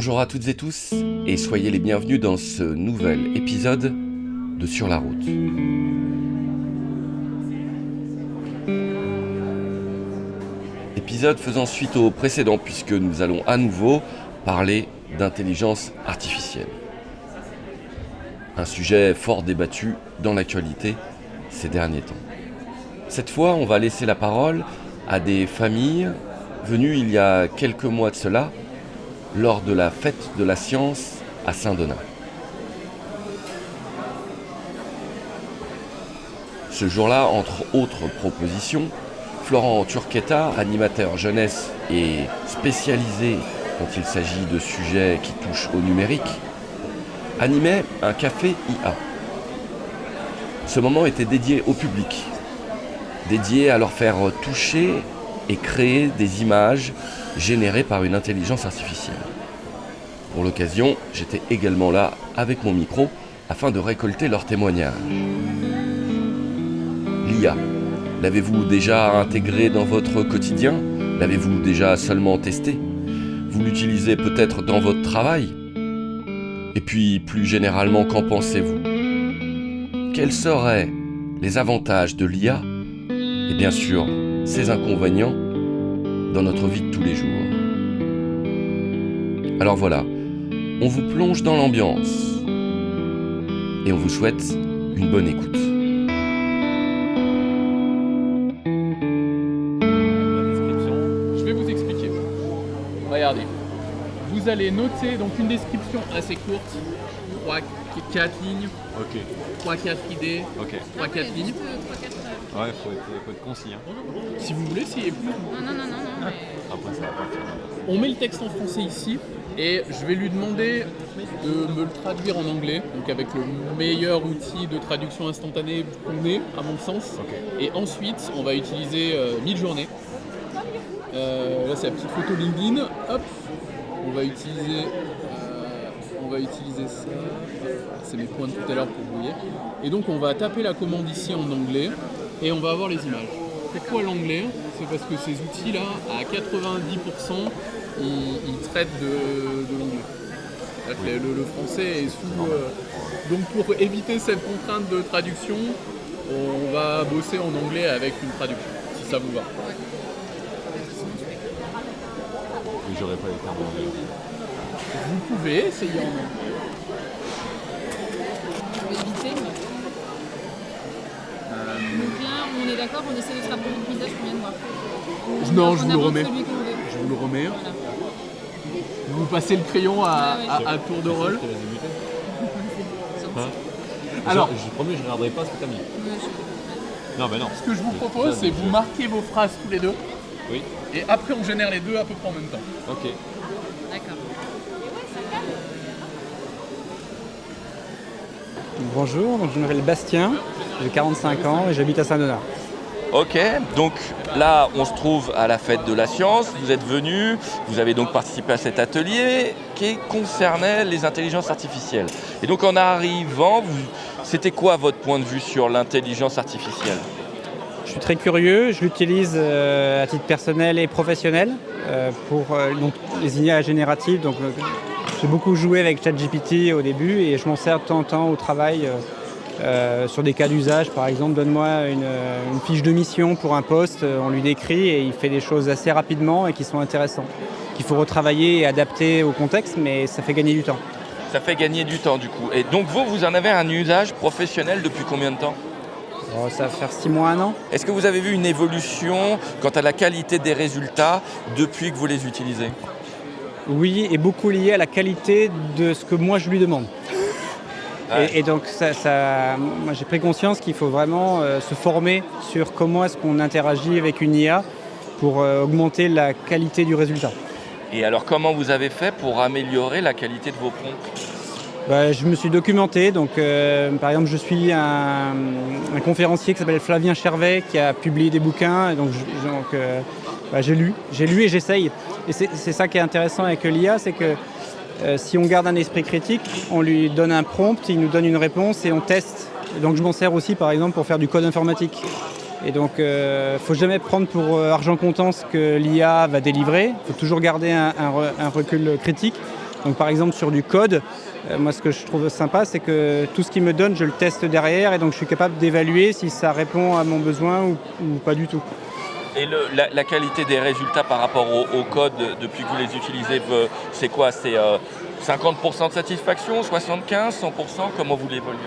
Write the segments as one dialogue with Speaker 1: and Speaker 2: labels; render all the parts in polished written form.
Speaker 1: Bonjour à toutes et tous et soyez les bienvenus dans ce nouvel épisode de Sur la route. Épisode faisant suite au précédent puisque nous allons à nouveau parler d'intelligence artificielle. Un sujet fort débattu dans l'actualité ces derniers temps. Cette fois, on va laisser la parole à des familles venues il y a quelques mois de cela lors de la fête de la science à Saint-Donat. Ce jour-là, entre autres propositions, Florent Turquetta, animateur jeunesse et spécialisé quand il s'agit de sujets qui touchent au numérique, animait un café IA. Ce moment était dédié au public, dédié à leur faire toucher et créer des images générées par une intelligence artificielle. Pour l'occasion, j'étais également là avec mon micro afin de récolter leurs témoignages. L'IA, l'avez-vous déjà intégré dans votre quotidien ? L'avez-vous déjà seulement testé ? Vous l'utilisez peut-être dans votre travail ? Et puis, plus généralement, qu'en pensez-vous ? Quels seraient les avantages de l'IA et bien sûr, ses inconvénients dans notre vie de tous les jours. Alors voilà, on vous plonge dans l'ambiance et on vous souhaite une bonne écoute.
Speaker 2: Je vais vous expliquer. Regardez. Vous allez noter donc une description assez courte, 3-4 lignes, 3-4 idées, 3-4 lignes.
Speaker 3: Ouais, faut être concis. Hein.
Speaker 2: Si vous voulez, essayez plus.
Speaker 4: Non. Mais...
Speaker 3: Après, ça va pas faire.
Speaker 2: On met le texte en français ici et je vais lui demander de me le traduire en anglais, donc avec le meilleur outil de traduction instantanée qu'on ait, à mon sens.
Speaker 3: Okay.
Speaker 2: Et ensuite, on va utiliser Midjourney. Là, c'est la petite photo LinkedIn. Hop, on va utiliser ça. C'est mes points de tout à l'heure pour vous voyez. Et donc, on va taper la commande ici en anglais et on va avoir les images. Pourquoi l'anglais ? C'est parce que ces outils-là, à 90%, ils traitent de l'anglais. Le français est sous... Donc pour éviter cette contrainte de traduction, on va bosser en anglais avec une traduction, si ça vous va.
Speaker 3: Et j'aurais pas les termes en anglais.
Speaker 2: Vous pouvez essayer en anglais.
Speaker 4: Je vais éviter, mais... Donc là, on est d'accord, on essaie de se rappeler le visage qu'on vient de voir.
Speaker 2: Non, je vous le remets.
Speaker 4: Celui que vous voulez.
Speaker 2: Je vous le remets.
Speaker 4: Voilà.
Speaker 2: Vous passez le crayon à tour de rôle.
Speaker 3: Hein
Speaker 2: Alors,
Speaker 3: je promets, je regarderai pas ce que t'as mis. Non, mais non.
Speaker 2: ce que je vous propose, c'est vous marquez vos phrases tous les deux.
Speaker 3: Oui.
Speaker 2: Et après, on génère les deux à peu près en même temps.
Speaker 3: Ok.
Speaker 4: D'accord.
Speaker 5: Bonjour, je m'appelle Bastien, j'ai 45 ans et j'habite à Saint-Donat.
Speaker 1: Ok, donc là on se trouve à la fête de la science, vous êtes venus, vous avez donc participé à cet atelier qui concernait les intelligences artificielles. Et donc en arrivant, c'était quoi votre point de vue sur l'intelligence artificielle ?
Speaker 5: Je suis très curieux, je l'utilise à titre personnel et professionnel pour donc, les IA génératives. Donc, j'ai beaucoup joué avec ChatGPT au début et je m'en sers de temps en temps au travail sur des cas d'usage. Par exemple, donne-moi une fiche de mission pour un poste, on lui décrit et il fait des choses assez rapidement et qui sont intéressantes, qu'il faut retravailler et adapter au contexte, mais ça fait gagner du temps.
Speaker 1: Ça fait gagner du temps du coup. Et donc vous en avez un usage professionnel depuis combien de temps ?
Speaker 5: Ça va faire 6 mois, 1 an.
Speaker 1: Est-ce que vous avez vu une évolution quant à la qualité des résultats depuis que vous les utilisez ?
Speaker 5: Oui, et beaucoup lié à la qualité de ce que moi je lui demande.
Speaker 1: Ouais.
Speaker 5: Et donc, moi j'ai pris conscience qu'il faut vraiment se former sur comment est-ce qu'on interagit avec une IA pour augmenter la qualité du résultat.
Speaker 1: Et alors comment vous avez fait pour améliorer la qualité de vos prompts ?
Speaker 5: Je me suis documenté. Donc, par exemple, je suis un conférencier qui s'appelle Flavien Chervet qui a publié des bouquins. Donc, j'ai lu et j'essaye. Et c'est ça qui est intéressant avec l'IA, c'est que si on garde un esprit critique, on lui donne un prompt, il nous donne une réponse et on teste. Et donc je m'en sers aussi par exemple pour faire du code informatique. Et donc il ne faut jamais prendre pour argent comptant ce que l'IA va délivrer. Il faut toujours garder un recul critique. Donc par exemple sur du code, moi ce que je trouve sympa, c'est que tout ce qu'il me donne, je le teste derrière et donc je suis capable d'évaluer si ça répond à mon besoin ou pas du tout.
Speaker 1: Et la qualité des résultats par rapport au code depuis que vous les utilisez, c'est quoi? C'est 50% de satisfaction, 75%, 100%? Comment vous l'évalueriez?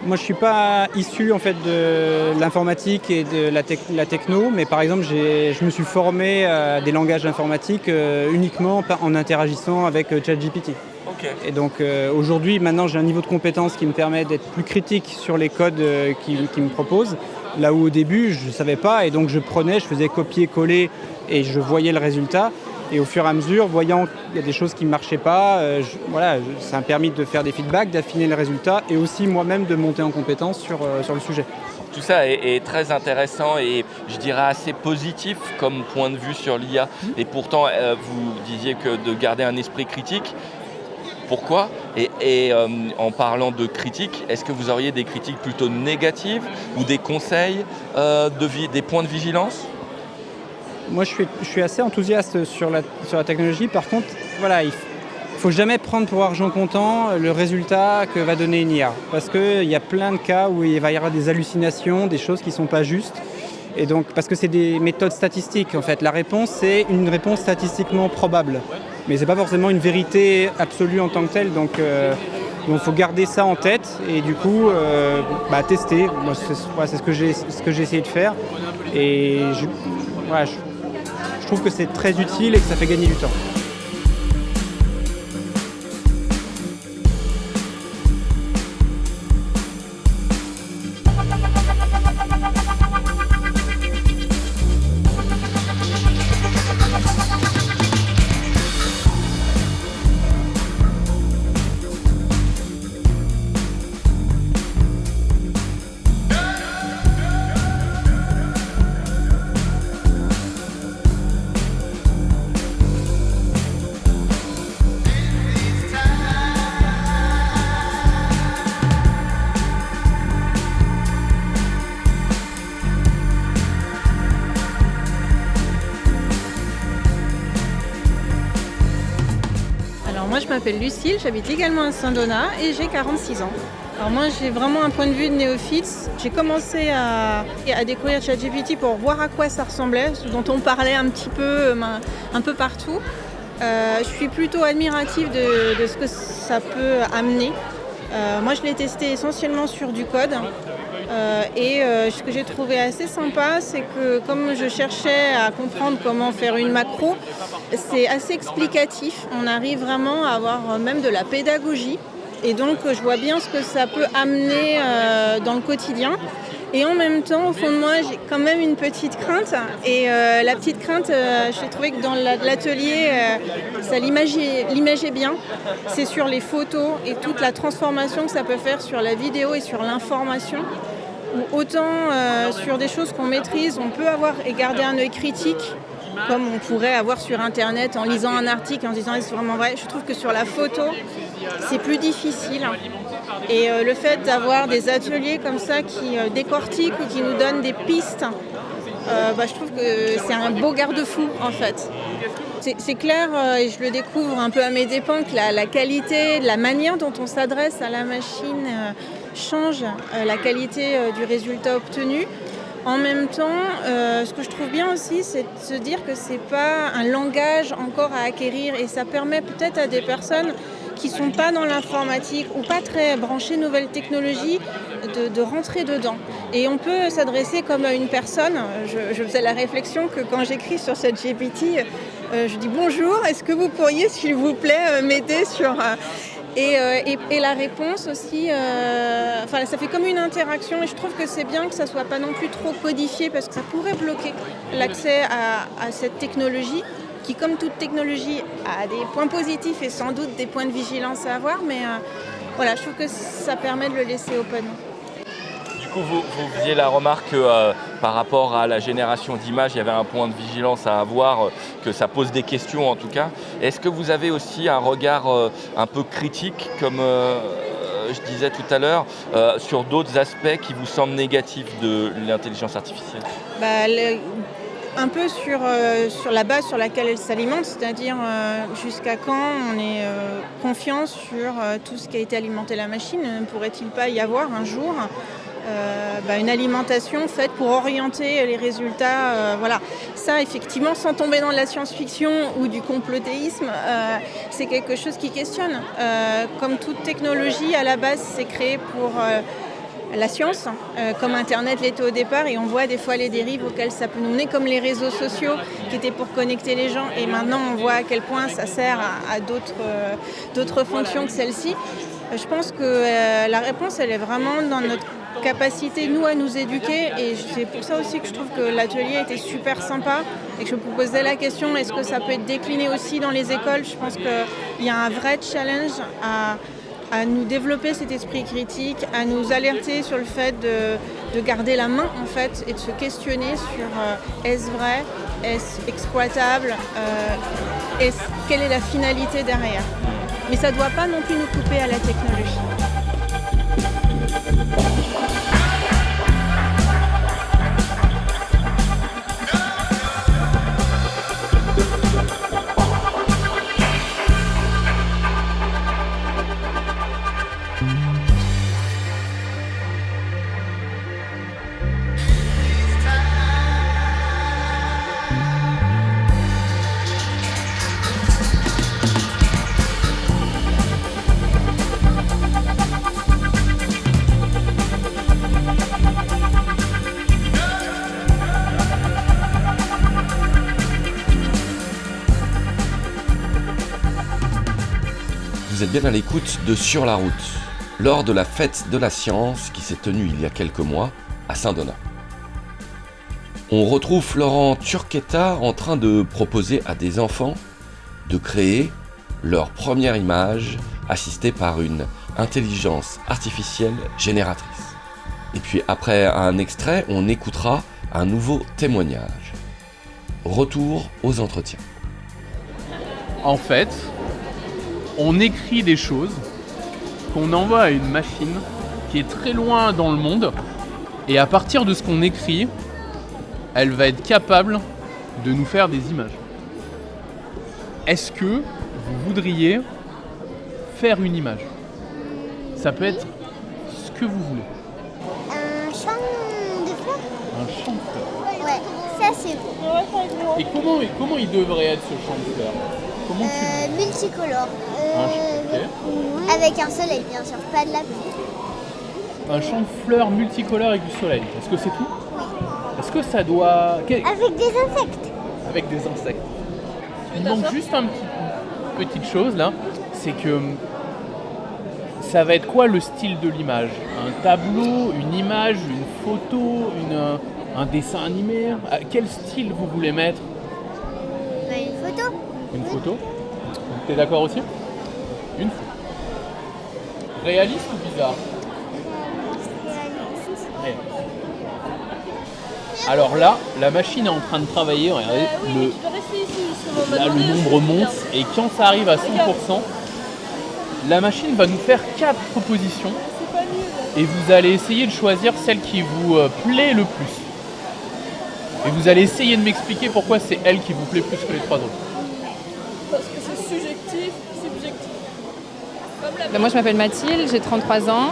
Speaker 5: Moi, je ne suis pas issu en fait, de l'informatique et de la techno, mais par exemple, je me suis formé à des langages informatiques uniquement en interagissant avec ChatGPT.
Speaker 1: Okay.
Speaker 5: Et donc aujourd'hui, maintenant, j'ai un niveau de compétence qui me permet d'être plus critique sur les codes qu'ils me proposent, là où au début, je ne savais pas, et donc je faisais copier-coller et je voyais le résultat. Et au fur et à mesure, voyant qu'il y a des choses qui ne marchaient pas, ça m'a permis de faire des feedbacks, d'affiner le résultat et aussi moi-même de monter en compétence sur le sujet.
Speaker 1: Tout ça est très intéressant et je dirais assez positif comme point de vue sur l'IA. Et pourtant, vous disiez que de garder un esprit critique. Pourquoi ? Et en parlant de critiques, est-ce que vous auriez des critiques plutôt négatives ou des conseils, des points de vigilance ?
Speaker 5: Moi, je suis assez enthousiaste sur la technologie. Par contre, voilà, il ne faut jamais prendre pour argent comptant le résultat que va donner une IA. Parce qu'il y a plein de cas où il va y avoir des hallucinations, des choses qui ne sont pas justes. Et donc, parce que c'est des méthodes statistiques, en fait. La réponse, c'est une réponse statistiquement probable. Mais ce n'est pas forcément une vérité absolue en tant que telle. Donc, il faut garder ça en tête et du coup, tester. Moi, c'est ce que j'ai essayé de faire. Et je trouve que c'est très utile et que ça fait gagner du temps.
Speaker 6: Moi je m'appelle Lucille, j'habite également à Saint-Donat et j'ai 46 ans. Alors moi j'ai vraiment un point de vue de néophyte. J'ai commencé à découvrir ChatGPT pour voir à quoi ça ressemblait, ce dont on parlait un petit peu, un peu partout. Je suis plutôt admirative de ce que ça peut amener. Moi je l'ai testé essentiellement sur du code. Ce que j'ai trouvé assez sympa, c'est que comme je cherchais à comprendre comment faire une macro, c'est assez explicatif. On arrive vraiment à avoir même de la pédagogie. Et donc, je vois bien ce que ça peut amener dans le quotidien. Et en même temps, au fond de moi, j'ai quand même une petite crainte. Et la petite crainte, j'ai trouvé que dans l'atelier, ça l'imageait bien. C'est sur les photos et toute la transformation que ça peut faire sur la vidéo et sur l'information. Autant sur des choses qu'on maîtrise, on peut avoir et garder un œil critique, comme on pourrait avoir sur Internet en lisant un article et en se disant c'est vraiment vrai. Je trouve que sur la photo, c'est plus difficile. Et le fait d'avoir des ateliers comme ça qui décortiquent ou qui nous donnent des pistes, je trouve que c'est un beau garde-fou en fait. C'est clair, et je le découvre un peu à mes dépens, que la qualité, la manière dont on s'adresse à la machine change la qualité du résultat obtenu. En même temps, ce que je trouve bien aussi, c'est de se dire que c'est pas un langage encore à acquérir et ça permet peut-être à des personnes qui sont pas dans l'informatique ou pas très branchées nouvelles technologies de rentrer dedans. Et on peut s'adresser comme à une personne. Je faisais la réflexion que quand j'écris sur cette GPT, je dis bonjour, est-ce que vous pourriez s'il vous plaît m'aider sur... Et la réponse aussi, ça fait comme une interaction et je trouve que c'est bien que ça ne soit pas non plus trop codifié parce que ça pourrait bloquer l'accès à cette technologie qui, comme toute technologie, a des points positifs et sans doute des points de vigilance à avoir, mais je trouve que ça permet de le laisser open.
Speaker 1: Du coup, vous faisiez la remarque que par rapport à la génération d'images, il y avait un point de vigilance à avoir, que ça pose des questions en tout cas. Est-ce que vous avez aussi un regard un peu critique, comme je disais tout à l'heure, sur d'autres aspects qui vous semblent négatifs de l'intelligence artificielle ?
Speaker 6: un peu sur la base sur laquelle elle s'alimente, c'est-à-dire jusqu'à quand on est confiant sur tout ce qui a été alimenté la machine. Ne pourrait-il pas y avoir un jour une alimentation faite pour orienter les résultats, voilà. Ça, effectivement, sans tomber dans de la science-fiction ou du complotéisme, c'est quelque chose qui questionne. Comme toute technologie, à la base, c'est créé pour la science, comme Internet l'était au départ, et on voit des fois les dérives auxquelles ça peut nous mener, comme les réseaux sociaux qui étaient pour connecter les gens, et maintenant on voit à quel point ça sert à d'autres fonctions que celle-ci. Je pense que la réponse, elle est vraiment dans notre capacité, nous, à nous éduquer, et c'est pour ça aussi que je trouve que l'atelier était super sympa et que je me posais la question, est-ce que ça peut être décliné aussi dans les écoles? Je pense qu'il y a un vrai challenge à nous développer cet esprit critique, à nous alerter sur le fait de garder la main, en fait, et de se questionner sur est-ce vrai, est-ce exploitable, quelle est la finalité derrière. Mais ça ne doit pas non plus nous couper à la technologie.
Speaker 1: Vous êtes bien à l'écoute de Sur la route, lors de la fête de la science qui s'est tenue il y a quelques mois à Saint-Donat. On retrouve Florent Turquetta en train de proposer à des enfants de créer leur première image assistée par une intelligence artificielle génératrice. Et puis après un extrait, on écoutera un nouveau témoignage. Retour aux entretiens.
Speaker 2: En fait, on écrit des choses qu'on envoie à une machine qui est très loin dans le monde, et à partir de ce qu'on écrit, elle va être capable de nous faire des images. Est-ce que vous voudriez faire une image? Ça peut être ce que vous voulez.
Speaker 7: Un champ de fleurs.
Speaker 2: Un champ de fleurs.
Speaker 7: Ouais, ça c'est beau.
Speaker 2: Et comment il devrait être ce champ de fleurs? Comment tu le...
Speaker 7: Multicolore.
Speaker 2: Ok.
Speaker 7: Avec un soleil, bien sûr, pas de la pluie.
Speaker 2: Un champ de fleurs multicolore avec du soleil. Est-ce que c'est tout? Oui. Est-ce que ça doit...
Speaker 7: Avec des insectes.
Speaker 2: Avec des insectes. Il manque juste une petite chose là, c'est que ça va être quoi le style de l'image? Un tableau, une image, une photo, un dessin animé? Quel style vous voulez mettre?
Speaker 7: Une photo.
Speaker 2: Une photo? T'es d'accord aussi? Une photo. Réaliste ou bizarre? Réaliste. Alors là, la machine est en train de travailler. Regardez, le nombre monte, et quand ça arrive à 100%, la machine va nous faire 4 propositions et vous allez essayer de choisir celle qui vous plaît le plus. Et vous allez essayer de m'expliquer pourquoi c'est elle qui vous plaît plus que les 3 autres.
Speaker 4: Parce que c'est subjectif.
Speaker 8: Moi je m'appelle Mathilde, j'ai 33 ans.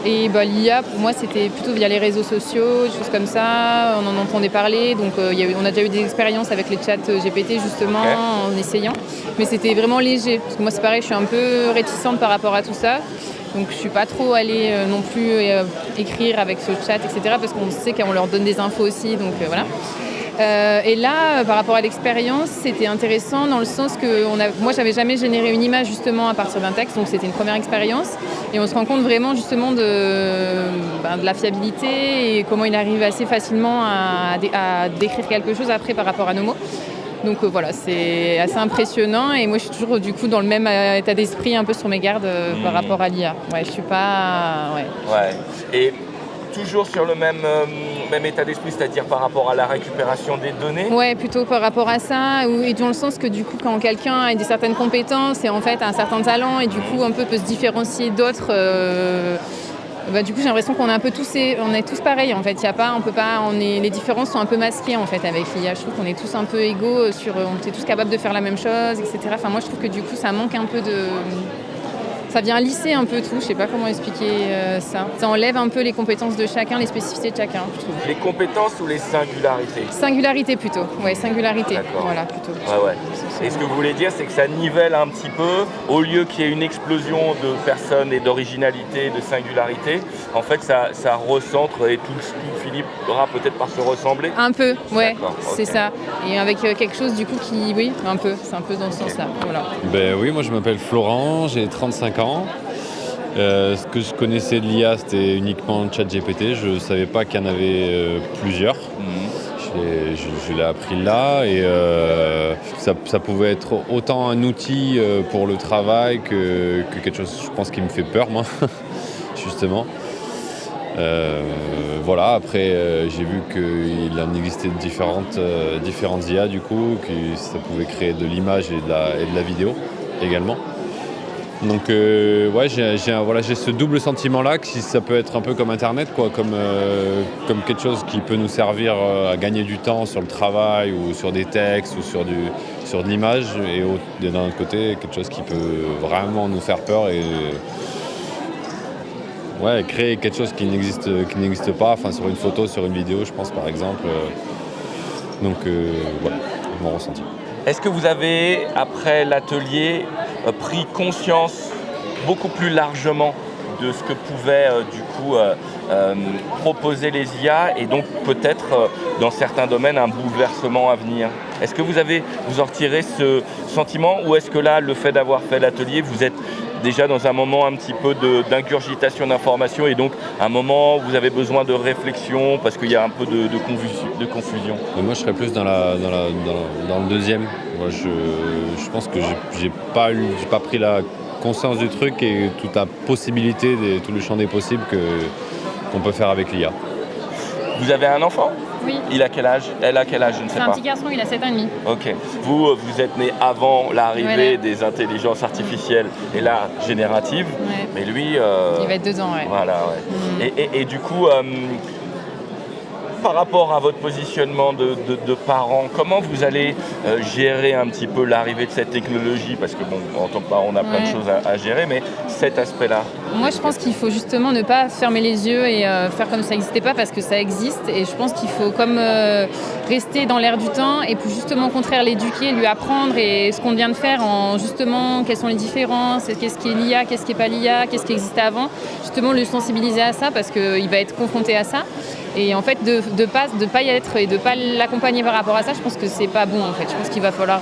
Speaker 8: Et l'IA, pour moi, c'était plutôt via les réseaux sociaux, des choses comme ça. On en entendait parler. Donc, on a déjà eu des expériences avec les chats GPT, justement, en essayant. Mais c'était vraiment léger. Parce que moi, c'est pareil, je suis un peu réticente par rapport à tout ça. Donc, je ne suis pas trop allée non plus écrire avec ce chat, etc. Parce qu'on sait qu'on leur donne des infos aussi. Donc, voilà. Et là, par rapport à l'expérience, c'était intéressant dans le sens que moi, j'avais jamais généré une image justement à partir d'un texte, donc c'était une première expérience. Et on se rend compte vraiment justement de la fiabilité et comment il arrive assez facilement à décrire quelque chose après par rapport à nos mots. Donc voilà, c'est assez impressionnant et moi je suis toujours du coup dans le même état d'esprit, un peu sur mes gardes par rapport à l'IA. Ouais, je suis pas...
Speaker 9: Ouais. Et toujours sur le même état d'esprit, c'est-à-dire par rapport à la récupération des données?
Speaker 8: Ouais, plutôt par rapport à ça, et dans le sens que du coup, quand quelqu'un a des certaines compétences et en fait un certain talent et du coup un peu peut se différencier d'autres Du coup, j'ai l'impression qu'on est un peu on est tous pareils en fait. Il y a pas, on peut pas, les différences sont un peu masquées en fait avec l'IA. Je trouve qu'on est tous un peu égaux on est tous capables de faire la même chose, etc. Enfin, moi, je trouve que du coup, ça manque un peu ça vient lisser un peu tout. Je sais pas comment expliquer ça. Ça enlève un peu les compétences de chacun, les spécificités de chacun, je trouve.
Speaker 9: Les compétences ou les singularités?
Speaker 8: Singularité plutôt. Ouais, singularité.
Speaker 9: D'accord.
Speaker 8: Voilà, plutôt.
Speaker 9: Ouais. Et ce que vous voulez dire, c'est que ça nivelle un petit peu, au lieu qu'il y ait une explosion de personnes et d'originalité, de singularité, en fait ça recentre et tout finira peut-être par se ressembler.
Speaker 8: Un peu, ouais, c'est
Speaker 9: ok.
Speaker 8: ça. Et avec quelque chose du coup oui, un peu, c'est un peu dans ce sens-là. Voilà.
Speaker 3: Oui, moi je m'appelle Florent, j'ai 35 ans. Ce que je connaissais de l'IA, c'était uniquement ChatGPT. Je ne savais pas qu'il y en avait plusieurs. Je l'ai appris là et ça pouvait être autant un outil pour le travail que quelque chose, je pense, qui me fait peur, moi, justement. Voilà, après j'ai vu qu'il en existait différentes IA du coup, que ça pouvait créer de l'image et de la vidéo également. Donc j'ai ce double sentiment là que ça peut être un peu comme Internet, quoi, comme quelque chose qui peut nous servir à gagner du temps sur le travail ou sur des textes ou sur de l'image, et d'un autre côté quelque chose qui peut vraiment nous faire peur et créer quelque chose qui n'existe pas, enfin sur une photo, sur une vidéo, je pense par exemple. Voilà, mon ressenti.
Speaker 9: Est-ce que vous avez, après l'atelier, pris conscience beaucoup plus largement de ce que pouvaient proposer les IA et donc peut-être dans certains domaines un bouleversement à venir? Est-ce que vous en retirez ce sentiment, ou est-ce que là, le fait d'avoir fait l'atelier, vous êtes déjà dans un moment un petit peu d'ingurgitation d'informations et donc un moment où vous avez besoin de réflexion parce qu'il y a un peu de confusion?
Speaker 3: Moi, je serais plus dans le deuxième. Moi, je pense que j'ai pas pris la conscience du truc et toute la possibilité, tout le champ des possibles qu'on peut faire avec l'IA.
Speaker 9: Vous avez un enfant?
Speaker 8: Oui.
Speaker 9: Il a quel âge? Elle a quel âge? Je ne sais pas.
Speaker 8: C'est un petit garçon, il a 7 ans et demi.
Speaker 9: Ok. Vous êtes né avant l'arrivée des intelligences artificielles et là, génératives.
Speaker 8: Ouais.
Speaker 9: Mais lui...
Speaker 8: Il va être 2 ans, ouais.
Speaker 9: Voilà, ouais. Et du coup, par rapport à votre positionnement de parents, comment vous allez gérer un petit peu l'arrivée de cette technologie? Parce que en tant que parent, on a plein de choses à gérer, mais cet aspect-là.
Speaker 8: Moi, je pense qu'il faut justement ne pas fermer les yeux et faire comme ça n'existait pas, parce que ça existe. Et je pense qu'il faut rester dans l'air du temps et pour justement au contraire l'éduquer, lui apprendre, et ce qu'on vient de faire en justement quelles sont les différences, qu'est-ce qui est l'IA, qu'est-ce qui n'est pas l'IA, qu'est-ce qui existait avant. Justement le sensibiliser à ça parce qu'il va être confronté à ça. Et en fait, de pas y être et de pas l'accompagner par rapport à ça, je pense que c'est pas bon en fait. Je pense qu'il va falloir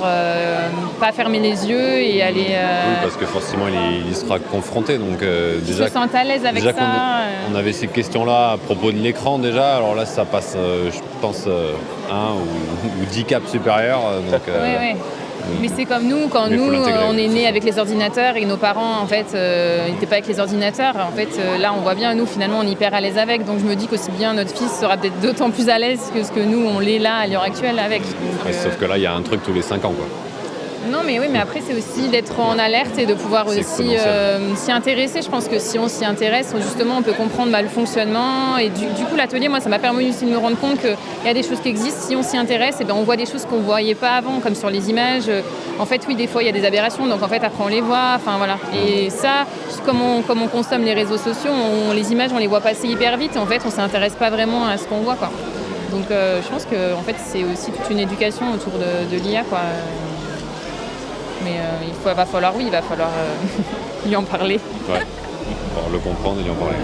Speaker 8: pas fermer les yeux et aller...
Speaker 3: Oui, parce que forcément, il sera confronté. Donc, déjà,
Speaker 8: se sent à l'aise avec ça.
Speaker 3: On avait ces questions-là à propos de l'écran déjà. Alors là, ça passe, je pense, 1 ou 10 caps supérieurs.
Speaker 8: Oui. Mais c'est comme nous, quand nous, on est nés avec les ordinateurs et nos parents, en fait, n'étaient pas avec les ordinateurs. En fait, là, on voit bien, nous, finalement, on est hyper à l'aise avec. Donc, je me dis qu'aussi bien, notre fils sera peut-être d'autant plus à l'aise que ce que nous, on l'est là, à l'heure actuelle, avec. Donc,
Speaker 3: sauf que là, il y a un truc tous les 5 ans, quoi.
Speaker 8: Non, mais oui, mais après, c'est aussi d'être en alerte et de pouvoir aussi s'y intéresser. Je pense que si on s'y intéresse, justement, on peut comprendre le fonctionnement. Et du coup, l'atelier, moi, ça m'a permis aussi de me rendre compte qu'il y a des choses qui existent. Si on s'y intéresse, on voit des choses qu'on ne voyait pas avant, comme sur les images. En fait, oui, des fois, il y a des aberrations. Donc, en fait, après, on les voit. Enfin, voilà. Et ça, comme on consomme les réseaux sociaux, les images, on les voit passer hyper vite. En fait, on ne s'intéresse pas vraiment à ce qu'on voit, quoi. Donc, je pense que en fait, c'est aussi toute une éducation autour de l'IA, quoi. Mais il va falloir lui en parler.
Speaker 3: Ouais, pour le comprendre et lui en parler.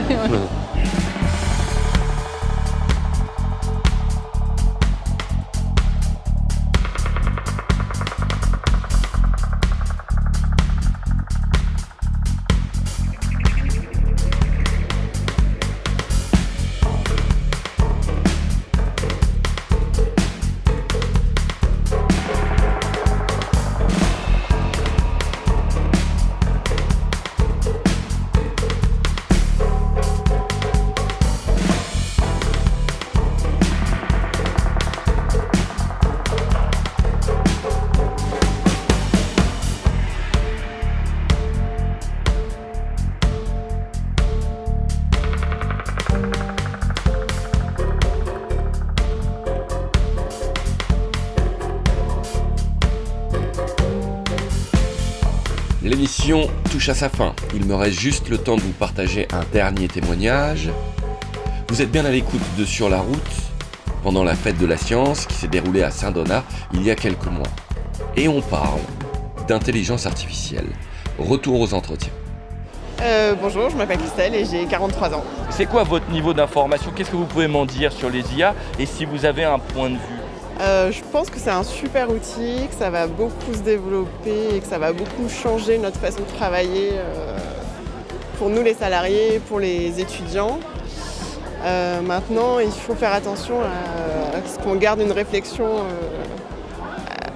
Speaker 1: L'émission touche à sa fin. Il me reste juste le temps de vous partager un dernier témoignage. Vous êtes bien à l'écoute de Sur la route pendant la fête de la science qui s'est déroulée à Saint-Donat il y a quelques mois. Et on parle d'intelligence artificielle. Retour aux entretiens.
Speaker 10: Bonjour, je m'appelle Christelle et j'ai 43 ans.
Speaker 9: C'est quoi votre niveau d'information? Qu'est-ce que vous pouvez m'en dire sur les IA et si vous avez un point de vue?
Speaker 10: Je pense que c'est un super outil, que ça va beaucoup se développer et que ça va beaucoup changer notre façon de travailler pour nous les salariés, pour les étudiants. Maintenant, il faut faire attention à ce qu'on garde une réflexion,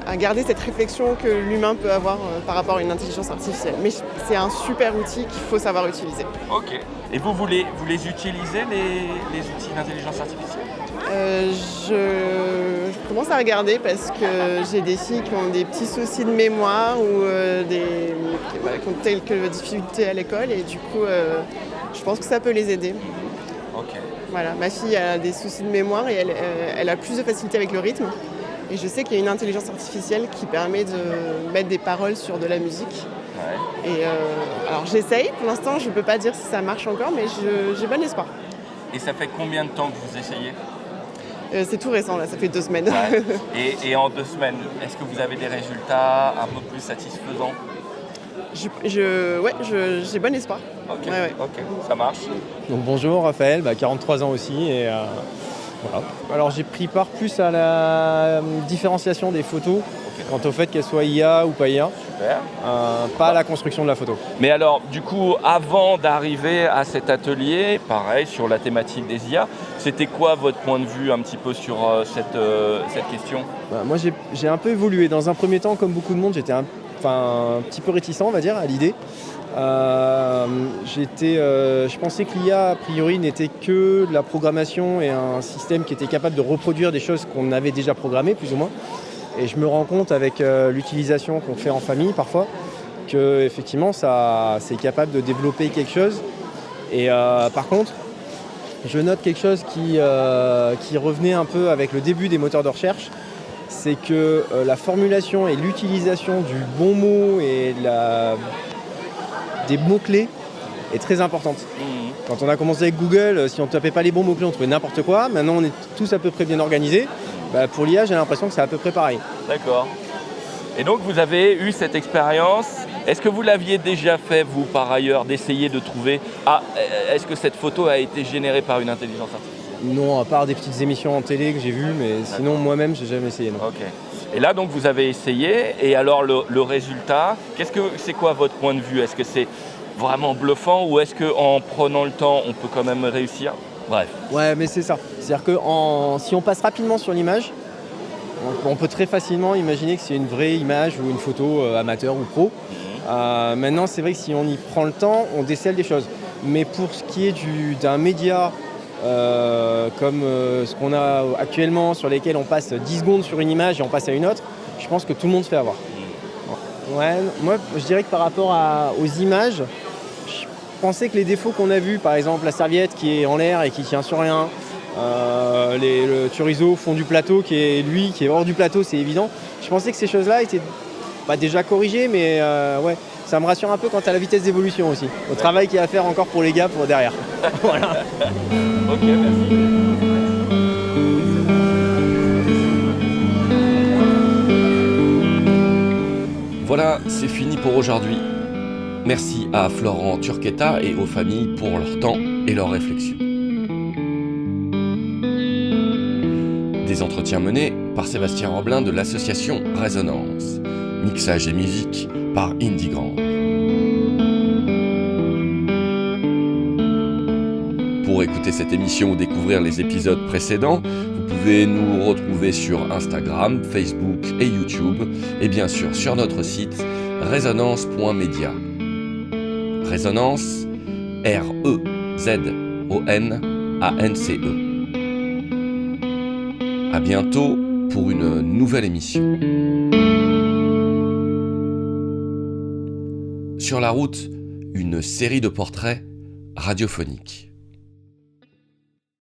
Speaker 10: à garder cette réflexion que l'humain peut avoir par rapport à une intelligence artificielle. Mais c'est un super outil qu'il faut savoir utiliser.
Speaker 9: Ok. Et vous les utilisez, les outils d'intelligence artificielle?
Speaker 10: Je commence à regarder parce que j'ai des filles qui ont des petits soucis de mémoire ou qui ont quelques difficultés à l'école et du coup, je pense que ça peut les aider.
Speaker 9: Ok.
Speaker 10: Voilà, ma fille a des soucis de mémoire et elle a plus de facilité avec le rythme. Et je sais qu'il y a une intelligence artificielle qui permet de mettre des paroles sur de la musique. Ouais. Et alors j'essaye, pour l'instant je ne peux pas dire si ça marche encore, mais j'ai bon espoir.
Speaker 9: Et ça fait combien de temps que vous essayez?
Speaker 10: C'est tout récent, là, ça fait 2 semaines.
Speaker 9: Ouais. Et en 2 semaines, est-ce que vous avez des résultats un peu plus satisfaisants?
Speaker 10: J'ai bon espoir.
Speaker 9: Ok,
Speaker 10: ouais.
Speaker 9: Ok, ça marche.
Speaker 11: Donc bonjour Raphaël, 43 ans aussi et voilà. Alors j'ai pris part plus à la différenciation des photos quant au fait qu'elles soient IA ou pas IA.
Speaker 9: Super.
Speaker 11: Pas à la construction de la photo.
Speaker 9: Mais alors du coup, avant d'arriver à cet atelier, pareil sur la thématique des IA, c'était quoi votre point de vue un petit peu sur cette question?
Speaker 11: Moi j'ai un peu évolué. Dans un premier temps, comme beaucoup de monde, j'étais un petit peu réticent, on va dire, à l'idée. Je pensais que l'IA, a priori, n'était que de la programmation et un système qui était capable de reproduire des choses qu'on avait déjà programmées, plus ou moins. Et je me rends compte avec l'utilisation qu'on fait en famille, parfois, qu'effectivement, c'est capable de développer quelque chose. Et par contre, je note quelque chose qui revenait un peu avec le début des moteurs de recherche, c'est que la formulation et l'utilisation du bon mot et des mots-clés est très importante. Quand on a commencé avec Google, si on ne tapait pas les bons mots-clés, on trouvait n'importe quoi. Maintenant, on est tous à peu près bien organisés. Pour l'IA, j'ai l'impression que c'est à peu près pareil.
Speaker 9: D'accord. Et donc, vous avez eu cette expérience. Est-ce que vous l'aviez déjà fait, vous, par ailleurs, d'essayer de trouver est-ce que cette photo a été générée par une intelligence artificielle?
Speaker 11: Non, à part des petites émissions en télé que j'ai vues, mais sinon, moi-même, j'ai jamais essayé. Non.
Speaker 9: Ok. Et là, donc, vous avez essayé. Et alors, le résultat, c'est quoi votre point de vue? Est-ce que c'est vraiment bluffant ou est-ce qu'en prenant le temps, on peut quand même réussir? Bref.
Speaker 11: Ouais, mais c'est ça. C'est-à-dire que si on passe rapidement sur l'image, on peut très facilement imaginer que c'est une vraie image ou une photo amateur ou pro. Maintenant, c'est vrai que si on y prend le temps, on décèle des choses. Mais pour ce qui est d'un média comme ce qu'on a actuellement, sur lesquels on passe 10 secondes sur une image et on passe à une autre, je pense que tout le monde se fait avoir. Ouais, moi, je dirais que par rapport aux images, je pensais que les défauts qu'on a vus, par exemple la serviette qui est en l'air et qui tient sur rien, le chorizo au fond du plateau qui est hors du plateau, c'est évident. Je pensais que ces choses-là étaient déjà corrigées, mais ouais, ça me rassure un peu quant à la vitesse d'évolution aussi. Au travail qu'il y a à faire encore pour les gars pour derrière. Voilà.
Speaker 9: Ok, merci.
Speaker 1: Voilà, c'est fini pour aujourd'hui. Merci à Florent Turquetta et aux familles pour leur temps et leurs réflexions. Des entretiens menés par Sébastien Roblin de l'association Résonance. Mixage et musique par Indie Grand. Pour écouter cette émission ou découvrir les épisodes précédents, vous pouvez nous retrouver sur Instagram, Facebook et YouTube, et bien sûr sur notre site résonance.media. Résonance, REZONANCE. À bientôt pour une nouvelle émission. Sur la route, une série de portraits radiophoniques.